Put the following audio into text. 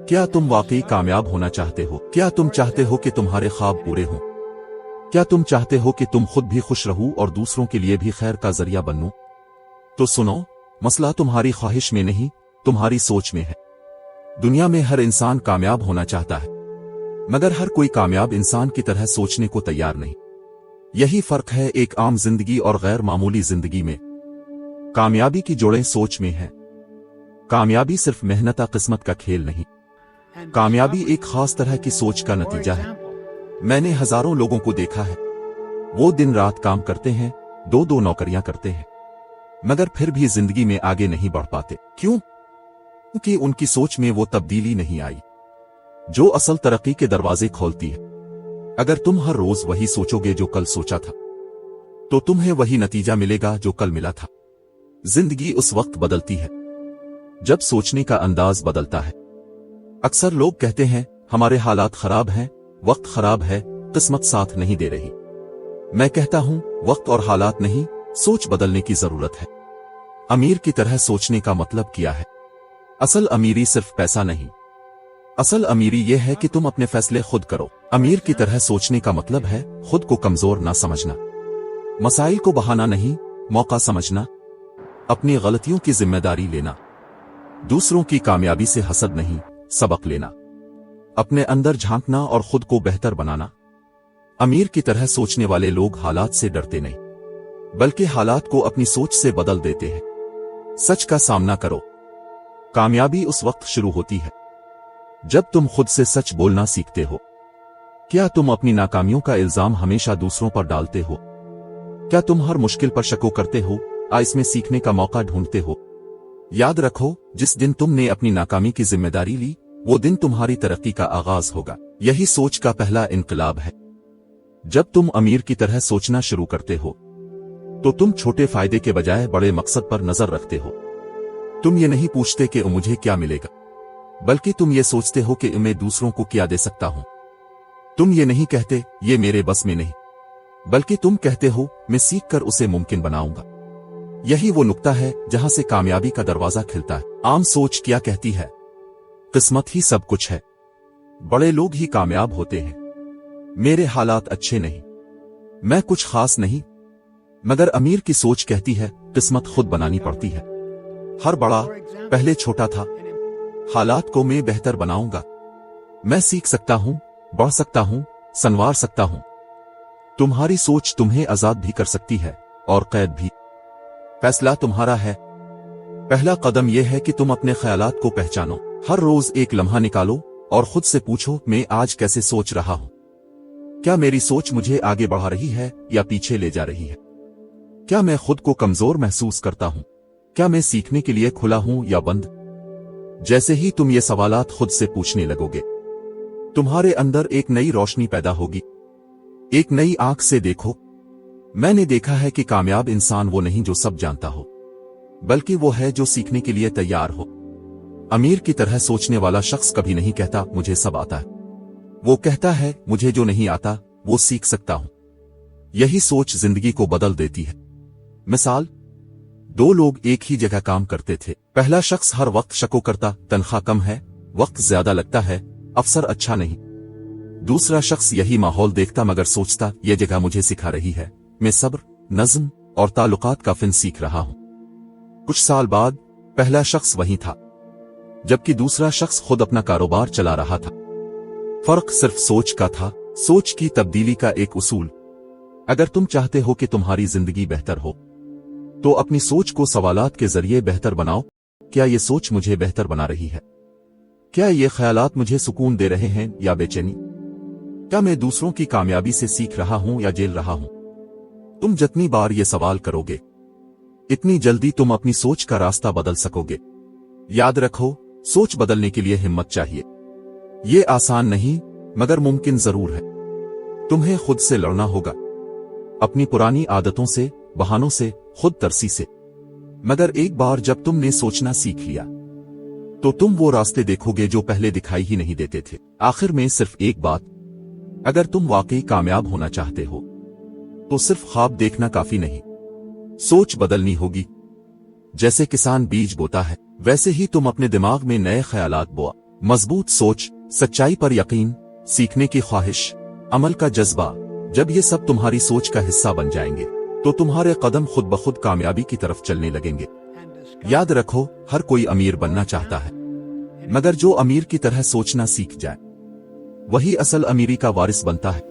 क्या तुम वाकई कामयाब होना चाहते हो? क्या तुम चाहते हो कि तुम्हारे ख्वाब पूरे हों? क्या तुम चाहते हो कि तुम खुद भी खुश रहो और दूसरों के लिए भी खैर का जरिया बनो? तो सुनो, मसला तुम्हारी ख्वाहिश में नहीं, तुम्हारी सोच में है। दुनिया में हर इंसान कामयाब होना चाहता है, मगर हर कोई कामयाब इंसान की तरह सोचने को तैयार नहीं। यही फर्क है एक आम जिंदगी और गैर मामूली जिंदगी में। कामयाबी की जोड़ें सोच में है। कामयाबी सिर्फ मेहनत किस्मत का खेल नहीं, कामयाबी एक खास तरह की सोच का नतीजा है। मैंने हजारों लोगों को देखा है, वो दिन रात काम करते हैं, दो दो नौकरियां करते हैं, मगर फिर भी जिंदगी में आगे नहीं बढ़ पाते। क्यों? क्योंकि उनकी सोच में वो तब्दीली नहीं आई जो असल तरक्की के दरवाजे खोलती है। अगर तुम हर रोज वही सोचोगे जो कल सोचा था, तो तुम्हें वही नतीजा मिलेगा जो कल मिला था। जिंदगी उस वक्त बदलती है जब सोचने का अंदाज बदलता है। अक्सर लोग कहते हैं हमारे हालात खराब हैं, वक्त खराब है, किस्मत साथ नहीं दे रही। मैं कहता हूं वक्त और हालात नहीं, सोच बदलने की जरूरत है। अमीर की तरह सोचने का मतलब क्या है? असल अमीरी सिर्फ पैसा नहीं, असल अमीरी यह है कि तुम अपने फैसले खुद करो। अमीर की तरह सोचने का मतलब है खुद को कमजोर ना समझना, मसाइल को बहाना नहीं, मौका समझना, अपनी गलतियों की जिम्मेदारी लेना, दूसरों की कामयाबी से हसद नहीं, सबक लेना, अपने अंदर झांकना और खुद को बेहतर बनाना। अमीर की तरह सोचने वाले लोग हालात से डरते नहीं, बल्कि हालात को अपनी सोच से बदल देते हैं। सच का सामना करो। कामयाबी उस वक्त शुरू होती है जब तुम खुद से सच बोलना सीखते हो। क्या तुम अपनी नाकामियों का इल्जाम हमेशा दूसरों पर डालते हो? क्या तुम हर मुश्किल पर शक करते हो, इसमें सीखने का मौका ढूंढते हो? याद रखो, जिस दिन तुमने अपनी नाकामी की जिम्मेदारी ली, वो दिन तुम्हारी तरक्की का आगाज होगा। यही सोच का पहला इनकलाब है। जब तुम अमीर की तरह सोचना शुरू करते हो, तो तुम छोटे फायदे के बजाय बड़े मकसद पर नजर रखते हो। तुम ये नहीं पूछते कि मुझे क्या मिलेगा, बल्कि तुम ये सोचते हो कि मैं दूसरों को क्या दे सकता हूं। तुम ये नहीं कहते ये मेरे बस में नहीं, बल्कि तुम कहते हो मैं सीख कर उसे मुमकिन बनाऊंगा। यही वो नुक्ता है जहां से कामयाबी का दरवाजा खिलता है। आम सोच क्या कहती है? किस्मत ही सब कुछ है, बड़े लोग ही कामयाब होते हैं, मेरे हालात अच्छे नहीं, मैं कुछ खास नहीं। मगर अमीर की सोच कहती है किस्मत खुद बनानी पड़ती है। हर बड़ा पहले छोटा था, हालात को मैं बेहतर बनाऊंगा, मैं सीख सकता हूं, बढ़ सकता हूं, संवार सकता हूं। तुम्हारी सोच तुम्हें आजाद भी कर सकती है और कैद भी। फैसला तुम्हारा है। पहला कदम यह है कि तुम अपने ख्यालात को पहचानो। हर रोज एक लम्हा निकालो और खुद से पूछो मैं आज कैसे सोच रहा हूं? क्या मेरी सोच मुझे आगे बढ़ा रही है या पीछे ले जा रही है? क्या मैं खुद को कमजोर महसूस करता हूं? क्या मैं सीखने के लिए खुला हूं या बंद? जैसे ही तुम ये सवालात खुद से पूछने लगोगे, तुम्हारे अंदर एक नई रोशनी पैदा होगी। एक नई आंख से देखो। मैंने देखा है कि कामयाब इंसान वो नहीं जो सब जानता हो, बल्कि वो है जो सीखने के लिए तैयार हो। अमीर की तरह सोचने वाला शख्स कभी नहीं कहता मुझे सब आता है, वो कहता है मुझे जो नहीं आता वो सीख सकता हूं। यही सोच जिंदगी को बदल देती है। मिसाल, दो लोग एक ही जगह काम करते थे। पहला शख्स हर वक्त शको करता तनख्वाह कम है, वक्त ज्यादा लगता है, अफसर अच्छा नहीं। दूसरा शख्स यही माहौल देखता मगर सोचता यह जगह मुझे सिखा रही है, मैं सब्र, नज्म और ताल्लुकात का फिन सीख रहा हूं। कुछ साल बाद पहला शख्स वहीं था, जबकि दूसरा शख्स खुद अपना कारोबार चला रहा था। फर्क सिर्फ सोच का था। सोच की तब्दीली का एक उसूल। अगर तुम चाहते हो कि तुम्हारी जिंदगी बेहतर हो, तो अपनी सोच को सवालात के जरिए बेहतर बनाओ। क्या ये सोच मुझे बेहतर बना रही है? क्या ये ख्यालात मुझे सुकून दे रहे हैं या बेचैनी? क्या मैं दूसरों की कामयाबी से सीख रहा हूं या जेल रहा हूं? तुम जितनी बार ये सवाल करोगे, इतनी जल्दी तुम अपनी सोच का रास्ता बदल सकोगे। याद रखो, सोच बदलने के लिए हिम्मत चाहिए। ये आसान नहीं, मगर मुमकिन जरूर है। तुम्हें खुद से लड़ना होगा, अपनी पुरानी आदतों से, बहानों से, खुद तरसी से। मगर एक बार जब तुमने सोचना सीख लिया, तो तुम वो रास्ते देखोगे जो पहले दिखाई ही नहीं देते थे। आखिर में सिर्फ एक बात, अगर तुम वाकई कामयाब होना चाहते हो, तो सिर्फ ख्वाब देखना काफी नहीं, सोच बदलनी होगी। जैसे किसान बीज बोता है, वैसे ही तुम अपने दिमाग में नए ख्यालात बोआ। मजबूत सोच, सच्चाई पर यकीन, सीखने की ख्वाहिश, अमल का जज्बा, जब ये सब तुम्हारी सोच का हिस्सा बन जाएंगे तो तुम्हारे कदम खुद ब खुद कामयाबी की तरफ चलने लगेंगे। याद रखो, हर कोई अमीर बनना चाहता है, मगर जो अमीर की तरह सोचना सीख जाए वही असल अमीरी का वारिस बनता है।